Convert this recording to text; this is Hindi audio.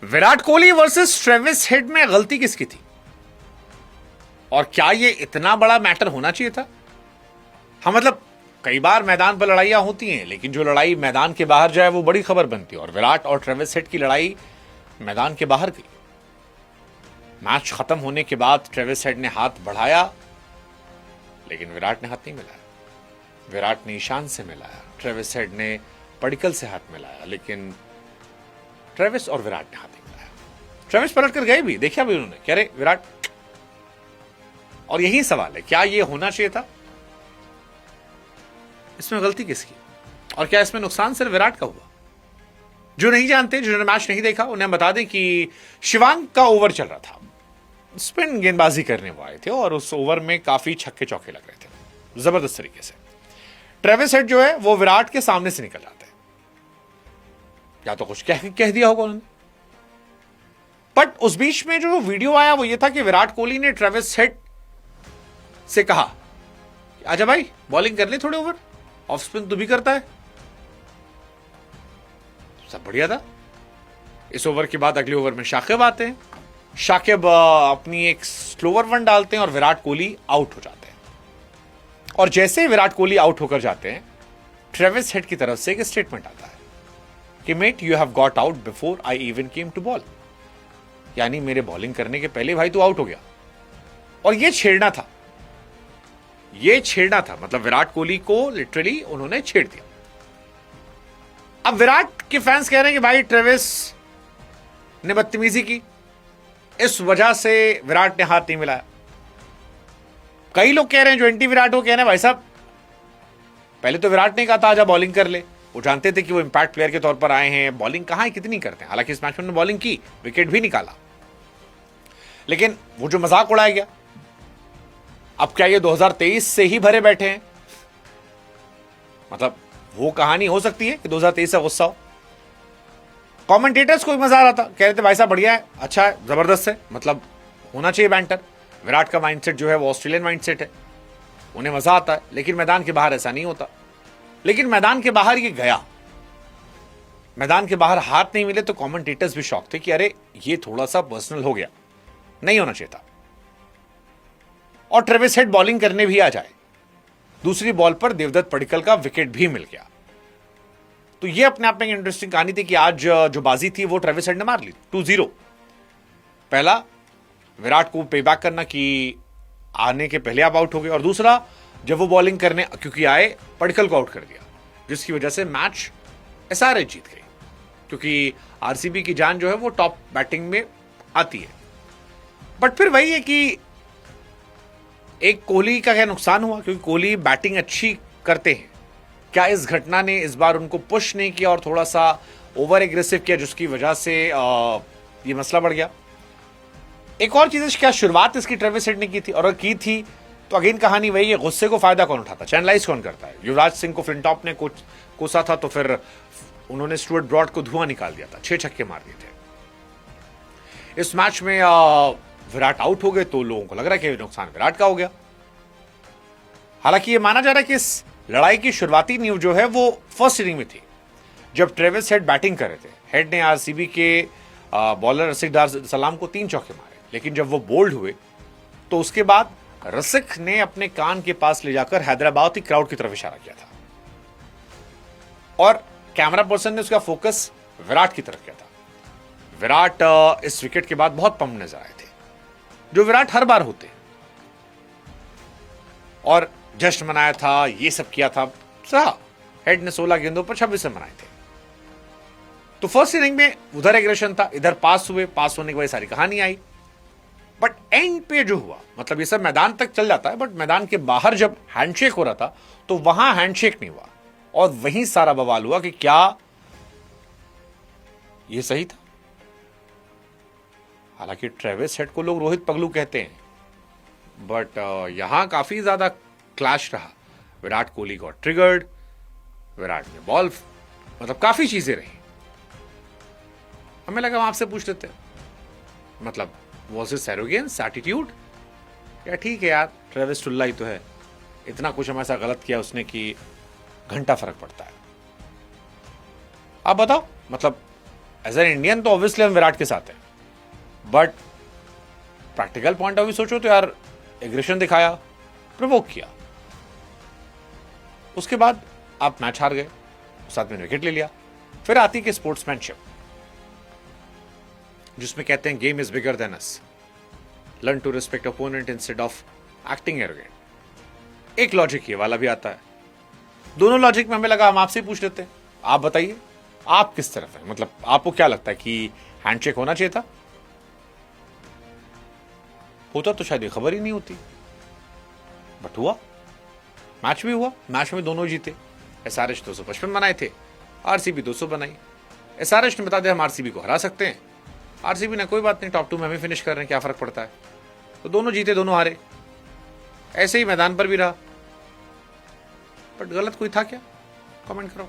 Virat Kohli versus Travis head में गलती किसकी थी और क्या यह इतना बड़ा मैटर होना चाहिए था? हाँ, मतलब कई बार मैदान पर लड़ाइयां होती हैं, लेकिन जो लड़ाई मैदान के बाहर जाए वो बड़ी खबर बनती है। और विराट और ट्रेविस हेड की लड़ाई मैदान के बाहर गई। मैच खत्म होने के बाद ट्रेविस हेड ने हाथ बढ़ाया, लेकिन विराट ने हाथ नहीं मिलाया। विराट ने ईशान से मिलाया, ट्रेविस हेड ने पडिक्कल से हाथ मिलाया, लेकिन ट्रेविस और विराट ने हाथ नहीं मिलाया। ट्रेविस पलट कर गए भी, देखा भी उन्होंने, कह रहे विराट। और यही सवाल है, क्या यह होना चाहिए था? इसमें गलती किसकी और क्या इसमें नुकसान सिर्फ विराट का हुआ? जो नहीं जानते, जिन्होंने मैच नहीं देखा, उन्हें बता दें कि शिवांग का ओवर चल रहा था। स्पिन गेंदबाजी करने वो आए थे और उस ओवर में काफी छक्के चौके लग रहे थे जबरदस्त तरीके से। ट्रेविस हेड जो है वो विराट के सामने से निकल जाते हैं, या तो कुछ कह दिया होगा उन्होंने। बट उस बीच में जो वीडियो आया वो ये था कि विराट कोहली ने ट्रेविस हेड से कहा, आजा भाई बॉलिंग कर ले थोड़े ओवर, ऑफ स्पिन तू भी करता है। सब बढ़िया था। इस ओवर के बाद अगले ओवर में शाकिब आते हैं। शाकिब अपनी एक स्लोअर वन डालते हैं और विराट कोहली आउट हो जाते हैं। और जैसे ही विराट कोहली आउट होकर जाते हैं, ट्रेविस हेड की तरफ से एक स्टेटमेंट आता है कि mate you have got out before I even came to bowl. यानी मेरे बॉलिंग करने के पहले भाई तू आउट हो गया। और ये छेड़ना था, मतलब विराट कोहली को लिटरली उन्होंने छेड़ दिया। अब विराट के फैंस कह रहे हैं कि भाई ट्रेविस ने बदतमीजी की, इस वजह से विराट ने हाथ नहीं मिलाया। कई लोग कह रहे हैं, जो एंटी विराट हो, कह रहे हैं भाई साहब पहले तो विराट ने कहा था आजा बॉलिंग कर ले। वो जानते थे कि वो इंपैक्ट प्लेयर के तौर पर आए हैं, बॉलिंग कहां कितनी करते हैं। हालांकि इस मैच में उन्होंने बॉलिंग की, विकेट भी निकाला, लेकिन वो जो मजाक उड़ाया गया। अब क्या ये 2023 से ही भरे बैठे हैं? मतलब वो कहानी हो सकती है कि 2023 से गुस्सा हो। कमेंटेटर्स को भी मजा आ रहा था, कह रहे थे भाई साहब बढ़िया है, अच्छा है, जबरदस्त है, मतलब होना चाहिए बैंटर। विराट का माइंडसेट जो है वो ऑस्ट्रेलियन माइंडसेट है, उन्हें मजा आता है। लेकिन मैदान के बाहर ऐसा नहीं होता। लेकिन मैदान के बाहर ये गया, मैदान के बाहर हाथ नहीं मिले तो कमेंटेटर्स भी शॉक थे कि अरे ये थोड़ा सा पर्सनल हो गया, नहीं होना चाहिए था। और ट्रेविस हेड बॉलिंग करने भी आ जाए, दूसरी बॉल पर देवदत्त पडिक्कल का विकेट भी मिल गया। तो ये अपने आप में इंटरेस्टिंग कहानी थी कि आज जो बाजी थी वो ट्रेविस हेड ने मार ली 2-0। पहला विराट को पे बैक करना कि आने के पहले आप आउट हो गए, और दूसरा जब वो बॉलिंग करने क्योंकि आए पडिक्कल को आउट कर दिया, जिसकी वजह से मैच एसआरएच जीत गई। क्योंकि आरसीबी की जान जो है वो टॉप बैटिंग में आती है। बट फिर वही है कि एक कोहली का क्या नुकसान हुआ, क्योंकि कोहली बैटिंग अच्छी करते हैं। क्या इस घटना ने इस बार उनको पुश नहीं किया और थोड़ा सा ओवर एग्रेसिव किया, जिसकी वजह से ये मसला बढ़ गया? एक और चीज है, क्या शुरुआत इसकी ट्रेविस हेड ने की थी? और अगर की थी तो अगेन कहानी वही है, गुस्से को फायदा कौन उठाता, चैनलाइज कौन करता है? युवराज सिंह को फ्लिंटॉप ने कोसा था तो फिर उन्होंने स्टुअर्ट ब्रॉड को धुआं निकाल दिया था, 6 छक्के मार दिए थे। इस मैच में विराट आउट हो गए तो लोगों को लग रहा है कि नुकसान विराट का हो गया। हालांकि यह माना जा रहा है कि इस लड़ाई की शुरुआती न्यूज जो है वो फर्स्ट इनिंग में थी, जब ट्रेविस हेड बैटिंग कर रहे थे। हेड ने आरसीबी के बॉलर रसिक डार सलाम को 3 चौके मारे, लेकिन जब वो बोल्ड हुए तो उसके बाद रसिक ने अपने कान के पास ले जाकर हैदराबाद की क्राउड की तरफ इशारा किया था, और कैमरा पर्सन ने उसका फोकस विराट की तरफ किया था। विराट इस विकेट के बाद बहुत पंप नजर आए थे, जो विराट हर बार होते, और जश्न मनाया था, ये सब किया था। हेड ने 16 गेंदों पर 26 रन बनाए थे। तो फर्स्ट इनिंग में उधर एग्रेशन था, इधर पास हुए, पास होने की वजह सारी कहानी आई। बट एंड पे जो हुआ, मतलब ये सब मैदान तक चल जाता है, बट मैदान के बाहर जब हैंडशेक हो रहा था तो वहां हैंडशेक नहीं हुआ, और वहीं सारा बवाल हुआ कि क्या यह सही था। हालांकि ट्रेविस हेड को लोग रोहित पगलू कहते हैं, बट यहां काफी ज्यादा क्लैश रहा। विराट कोहली गॉट ट्रिगर्ड, विराट ने बॉल, मतलब काफी चीजें रही। हमें लगा हम आपसे पूछ लेते, मतलब वॉज इट एरोगेंस, एटीट्यूड, या ठीक है यार ट्रेविस टुल्ला ही तो है, इतना कुछ हमारे साथ गलत किया उसने कि घंटा फर्क पड़ता है। आप बताओ, मतलब एज एन इंडियन तो ऑब्वियसली हम विराट के साथ हैं, but practical point of view सोचो तो यार एग्रेशन दिखाया, प्रोवोक किया, उसके बाद आप मैच हार गए, साथ में विकेट ले लिया। फिर आती कि स्पोर्ट्समैनशिप, जिसमें कहते हैं game is bigger than us, learn to respect opponent instead of acting arrogant. एक लॉजिक ये वाला भी आता है। दोनों लॉजिक में हमें लगा हम आपसे पूछ लेते हैं, आप बताइए आप किस तरफ है, मतलब आपको क्या लगता है कि हैंडशेक होना चाहिए था? होता तो शायद ये खबर ही नहीं होती, बट हुआ, मैच भी हुआ, मैच में दोनों जीते। एसआरएच 255 बनाए थे, आरसीबी 200 बनाई। एसआरएच ने बता दिया हम आरसीबी को हरा सकते हैं, आरसीबी ने कोई बात नहीं, टॉप 2 में हमें फिनिश कर रहे हैं, क्या फर्क पड़ता है। तो दोनों जीते दोनों हारे, ऐसे ही मैदान पर भी रहा। बट गलत कोई था क्या? कमेंट करो।